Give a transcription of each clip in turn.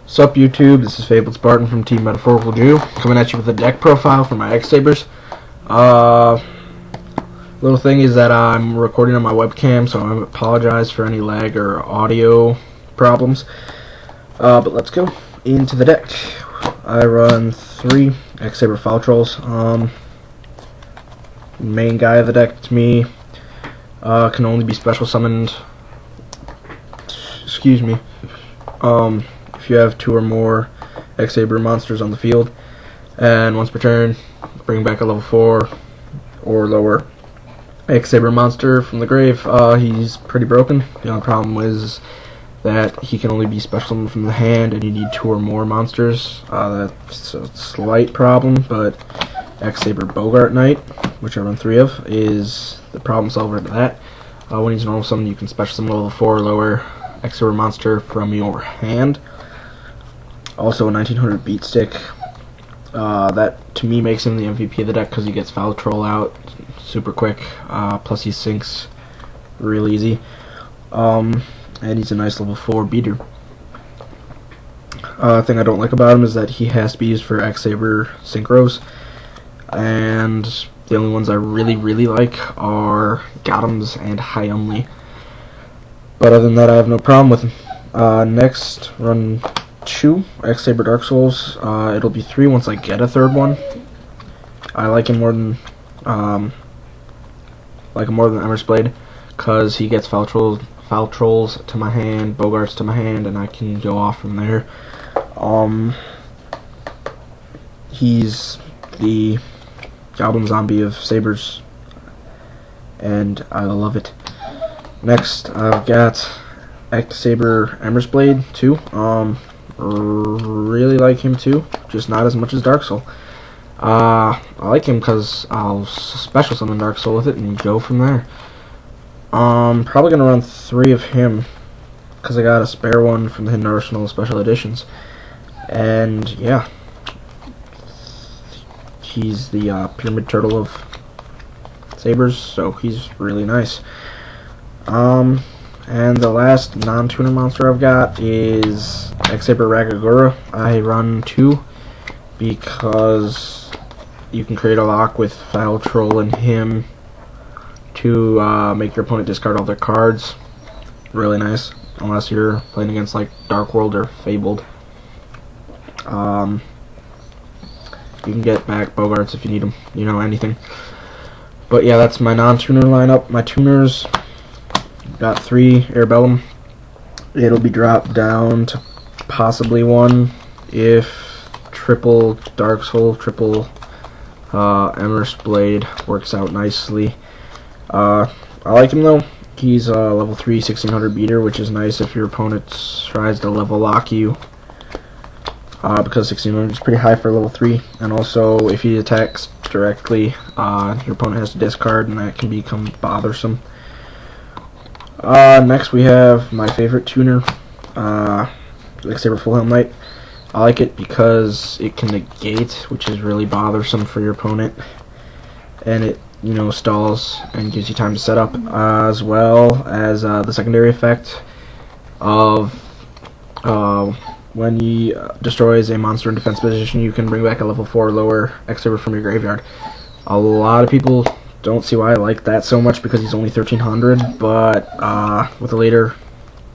Sup YouTube, this is Fabled Spartan from Team Metaphorical Jew, coming at you with a deck profile for my X-Sabers. Little thing is that I'm recording on my webcam, so I apologize for any lag or audio problems. But let's go into the deck. I run 3 X-Saber Foul Trolls. Main guy of the deck to me can only be special summoned. Excuse me. If you have 2 or more X-Saber monsters on the field, and once per turn, bring back a level 4 or lower X-Saber monster from the grave. He's pretty broken. The only problem is that he can only be special summoned from the hand, and you need 2 or more monsters. That's a slight problem, but X-Saber Bogart Knight, which I run 3 of, is the problem solver to that. When he's normal summon, you can special summon a level 4 or lower X-Saber monster from your hand. Also a 1900 beat stick. That to me makes him the MVP of the deck because he gets Foul Troll out super quick. Plus he sinks real easy. And he's a nice level 4 beater. Thing I don't like about him is that he has to be used for X-Saber synchros, and the only ones I really like are Gotham's and Hyumli. But other than that, I have no problem with him. Next, run 2 X-Saber Dark Souls. It'll be 3 once I get a 3rd one. I like him more than Emmer's Blade, because he gets Foul Trolls to my hand, Bogarts to my hand, and I can go off from there. He's the Goblin Zombie of Sabers, and I love it. Next, I've got X-Saber Emmer's Blade 2. Really like him too, just not as much as Dark Soul. I like him because I'll special summon Dark Soul with it and go from there. Probably gonna run 3 of him because I got a spare one from the Hidden Arsenal Special Editions. And yeah, he's the Pyramid Turtle of Sabers, so he's really nice. And the last non-tuner monster I've got is X-Saber Ragagura. I run 2 because you can create a lock with Foul Troll and him to make your opponent discard all their cards. Really nice, unless you're playing against like Dark World or Fabled. You can get back Bogarts if you need them, you know, anything. But yeah, that's my non-tuner lineup. My tuners, got 3 Airbellum. It'll be dropped down to possibly 1 if triple Dark Soul, triple Emmer's Blade works out nicely. I like him though. He's a level 3 1600 beater, which is nice if your opponent tries to level lock you, because 1600 is pretty high for level 3. And also, if he attacks directly, your opponent has to discard, and that can become bothersome. Next we have my favorite tuner, X-Saber Full Helm Knight. I like it because it can negate, which is really bothersome for your opponent, and it, you know, stalls and gives you time to set up, as well as the secondary effect of when he destroys a monster in defense position, you can bring back a level 4 or lower X-Saber from your graveyard. A lot of people don't see why I like that so much because he's only 1300, but with a later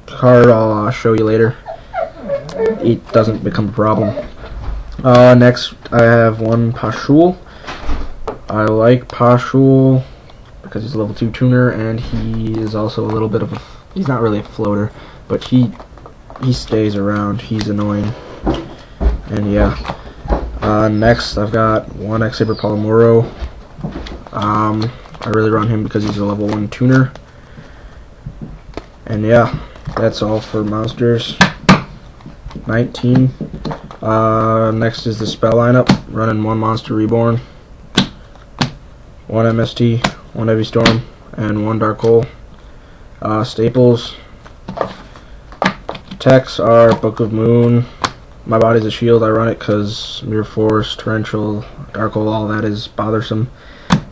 card I'll show you later, it doesn't become a problem. Next I have 1 Pashul. I like Pashul because he's a level 2 tuner, and he is also a little bit of a, he's not really a floater, but he stays around. He's annoying. And yeah, next I've got 1 X-Saber Palomuro. I really run him because he's a level 1 tuner. And yeah, that's all for monsters. 19. Next is the spell lineup. Running 1 Monster Reborn, 1 MST, 1 Heavy Storm, and 1 Dark Hole. Staples. Techs are Book of Moon, My Body's a Shield. I run it because Mirror Force, Torrential, Dark Hole, all that is bothersome.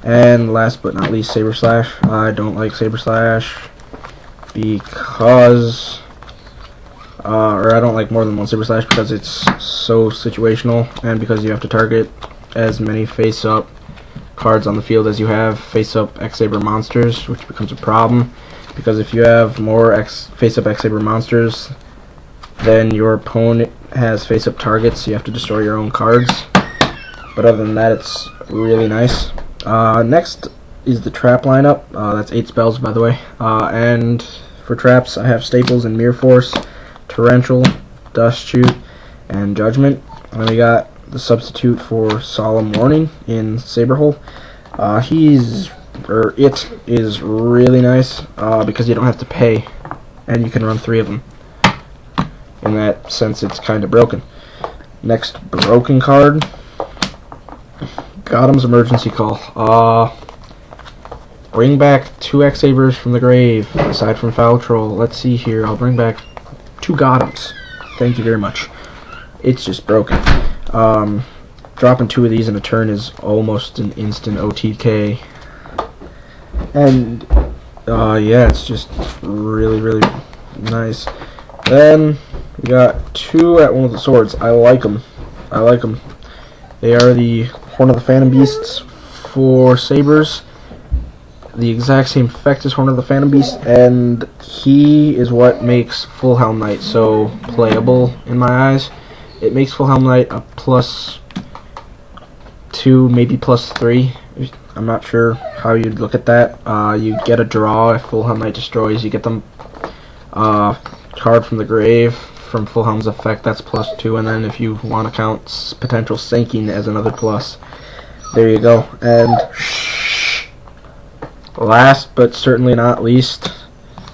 And last but not least, Saber Slash. I don't like Saber Slash because or I don't like more than one Super Slash because it's so situational, and because you have to target as many face-up cards on the field as you have face-up X-Saber monsters, which becomes a problem, because if you have more face-up X-Saber monsters, then your opponent has face-up targets, so you have to destroy your own cards. But other than that, it's really nice. Next is the trap lineup. That's 8 spells, by the way. And for traps, I have Staples and Mirror Force, Torrential, Dust Shoot, and Judgment. And then we got the substitute for Solemn Warning in Saberhole. It is really nice because you don't have to pay, and you can run 3 of them. In that sense, it's kind of broken. Next broken card, Gotham's Emergency Call. Bring back 2 X-Sabers from the grave, aside from Foul Troll. Let's see here. I'll bring back 2 Gothams. Thank you very much. It's just broken. Dropping 2 of these in a turn is almost an instant OTK. And, yeah, it's just really, really nice. Then, we got 2 at one of the swords. I like them. They are the Horn of the Phantom Beasts for Sabers. The exact same effect as Horn of the Phantom Beast, and he is what makes Full Helm Knight so playable in my eyes. It makes Full Helm Knight a +2, maybe +3. I'm not sure how you'd look at that. You get a draw if Full Helm Knight destroys. You get them card from the grave from Full Helm's effect, that's +2, and then if you want to count potential sinking as another plus, there you go. And last but certainly not least,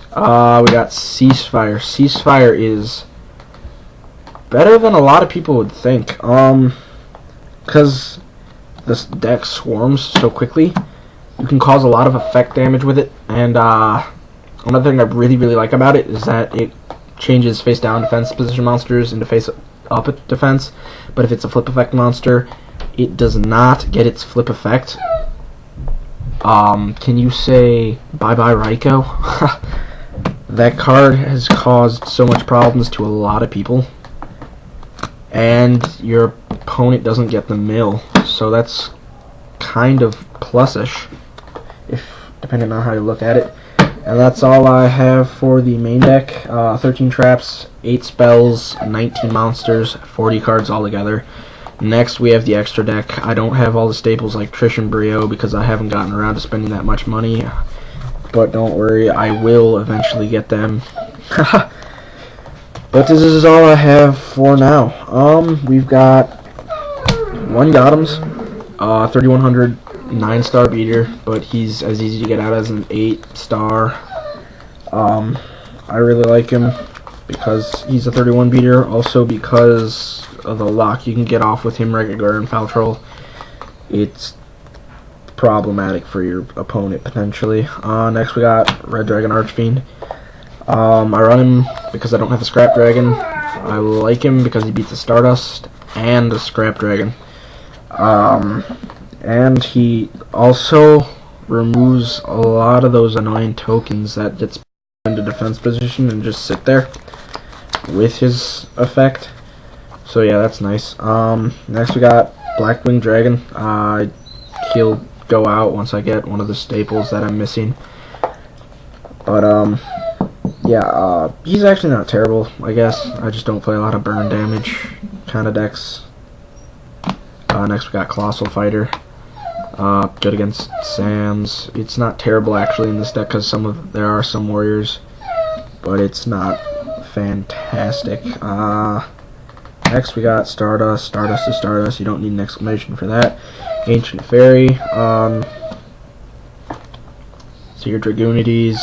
we got Ceasefire. Ceasefire is better than a lot of people would think, because this deck swarms so quickly. You can cause a lot of effect damage with it, and another thing I really like about it is that it changes face down defense position monsters into face up defense, but if it's a flip effect monster, it does not get its flip effect. Can you say bye-bye Raikou? That card has caused so much problems to a lot of people, and your opponent doesn't get the mill, so that's kind of plusish, if depending on how you look at it. And that's all I have for the main deck. 13 traps, 8 spells, 19 monsters, 40 cards altogether. Next, we have the extra deck. I don't have all the staples like Trish and Brio because I haven't gotten around to spending that much money. But don't worry, I will eventually get them. But this is all I have for now. We've got 1 Gotham's, 3100 9-star beater, but he's as easy to get out as an 8-star. I really like him because he's a 31 beater, also because of the lock you can get off with him regular and Foul Troll. It's problematic for your opponent potentially. Next we got Red Dragon Archfiend. I run him because I don't have a Scrap Dragon. I like him because he beats the Stardust and the Scrap Dragon. And he also removes a lot of those annoying tokens that gets into defense position and just sit there with his effect. So yeah, that's nice. Next we got Blackwing Dragon. He'll go out once I get one of the staples that I'm missing. But yeah, he's actually not terrible, I guess. I just don't play a lot of burn damage kind of decks. Next we got Colossal Fighter. Good against Sans. It's not terrible actually in this deck because there are some warriors, but it's not fantastic. Next we got Stardust. Stardust is Stardust. You don't need an exclamation for that. Ancient Fairy. Secret Dragoonides,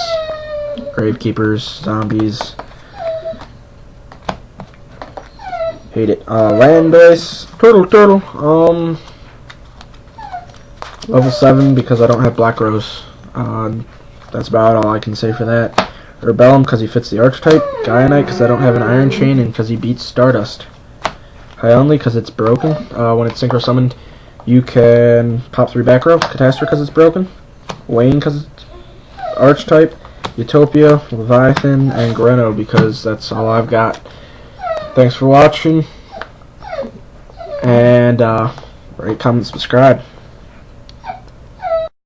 Gravekeepers, Zombies. Hate it. Landorus, Turtle. Level 7 because I don't have Black Rose. That's about all I can say for that. Rebellum because he fits the archetype. Gaianite because I don't have an Iron Chain and because he beats Stardust. Hyonly because it's broken. When it's synchro summoned, you can pop 3 back row. Catastrophe because it's broken. Wayne because it's archetype. Utopia, Leviathan, and Greno, because that's all I've got. Thanks for watching, and rate, comment, subscribe.